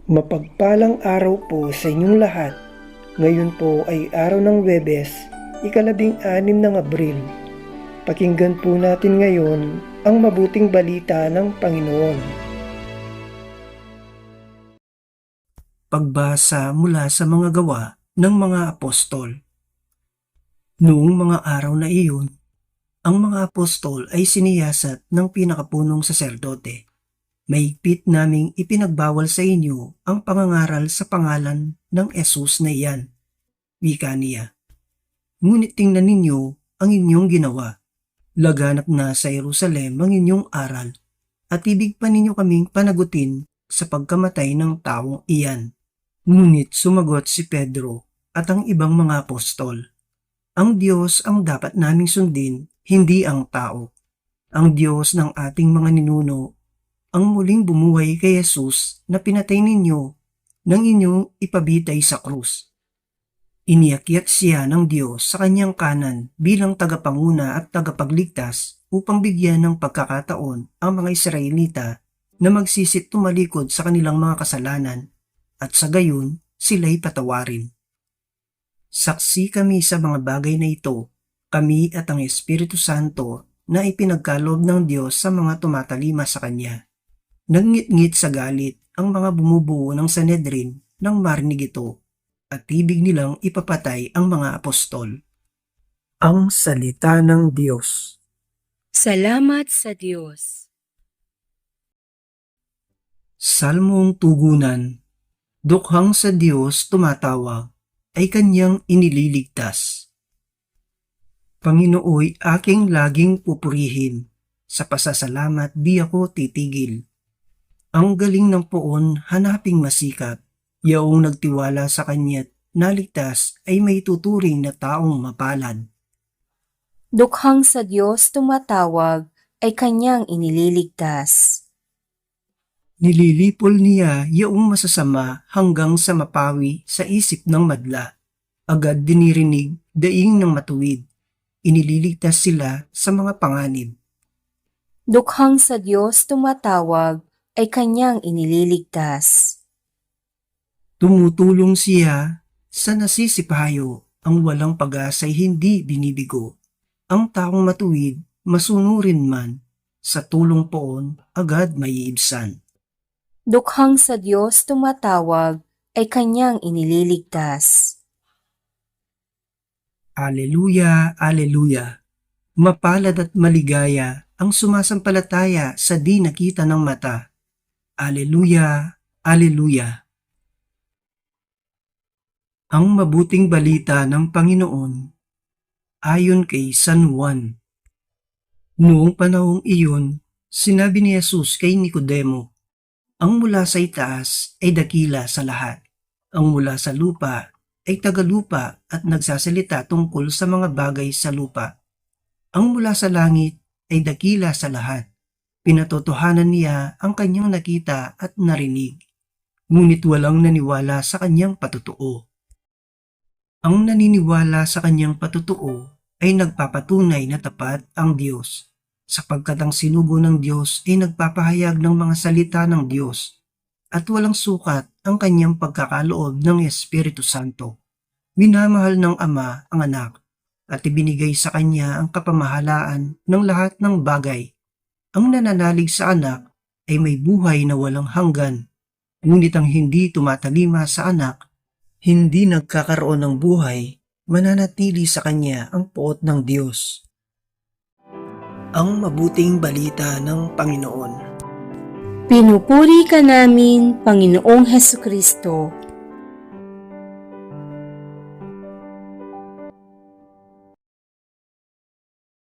Mapagpalang araw po sa inyong lahat. Ngayon po ay araw ng Huwebes, ika-16 ng Abril. Pakinggan po natin ngayon ang mabuting balita ng Panginoon. Pagbasa mula sa mga gawa ng mga apostol. Noong mga araw na iyon, ang mga apostol ay siniyasat ng pinakapunong saserdote. Mahigpit naming ipinagbawal sa inyo ang pangangaral sa pangalan ng Jesus na iyan, wika niya. Ngunit tingnan ninyo ang inyong ginawa. Laganap na sa Jerusalem ang inyong aral, at ibig pa ninyo kaming panagutin sa pagkamatay ng taong iyan. Ngunit sumagot si Pedro at ang ibang mga apostol, ang Diyos ang dapat naming sundin, hindi ang tao. Ang Diyos ng ating mga ninuno ang muling bumuhay kay Jesus na pinatay ninyo nang inyong ipabitay sa krus. Iniakyat siya ng Diyos sa kanyang kanan bilang tagapanguna at tagapagligtas upang bigyan ng pagkakataon ang mga Israelita na magsisit tumalikod sa kanilang mga kasalanan at sa gayon sila'y patawarin. Saksi kami sa mga bagay na ito, kami at ang Espiritu Santo na ipinagkaloob ng Diyos sa mga tumatalima sa Kanya. Nangngit-ngit sa galit ang mga bumubuo ng Sanhedrin nang marinig ito at ibig nilang ipapatay ang mga apostol. Ang salita ng Diyos. Salamat sa Diyos. Salmong tugunan. Dukhang sa Diyos tumatawag, ay kanyang inililigtas. Panginooy aking laging pupurihin, sa pasasalamat di ako titigil. Ang galing ng poon hanaping masikap, yaong nagtiwala sa kanya't naligtas ay may tuturing na taong mapalad. Dukhang sa Diyos tumatawag ay kanyang inililigtas. Nililipol niya yaong masasama hanggang sa mapawi sa isip ng madla. Agad dinirinig daing ng matuwid. Inililigtas sila sa mga panganib. Dukhang sa Diyos tumatawag ay kanyang inililigtas. Tumutulong siya sa nasisipayo, ang walang pag-asa'y hindi binibigo. Ang taong matuwid, masunurin man, sa tulong poon agad maiibsan. Dukhang sa Diyos tumatawag ay kanyang inililigtas. Aleluya, aleluya. Mapalad at maligaya ang sumasampalataya sa di nakita ng mata. Aleluya, aleluya. Ang mabuting balita ng Panginoon ayon kay San Juan. Noong panahong iyon, sinabi ni Jesus kay Nicodemo, ang mula sa itaas ay dakila sa lahat. Ang mula sa lupa ay tagalupa at nagsasalita tungkol sa mga bagay sa lupa. Ang mula sa langit ay dakila sa lahat. Pinatotohanan niya ang kanyang nakita at narinig, ngunit walang naniwala sa kanyang patutuo. Ang naniniwala sa kanyang patutuo ay nagpapatunay na tapat ang Diyos, sapagkat ang sinugo ng Diyos ay nagpapahayag ng mga salita ng Diyos, at walang sukat ang kanyang pagkakaloob ng Espiritu Santo. Minamahal ng Ama ang anak, at ibinigay sa kanya ang kapamahalaan ng lahat ng bagay. Ang nananalig sa anak ay may buhay na walang hanggan, ngunit ang hindi tumatalima sa anak, hindi nagkakaroon ng buhay, mananatili sa kanya ang poot ng Diyos. Ang mabuting balita ng Panginoon. Pinupuri ka namin, Panginoong Hesukristo.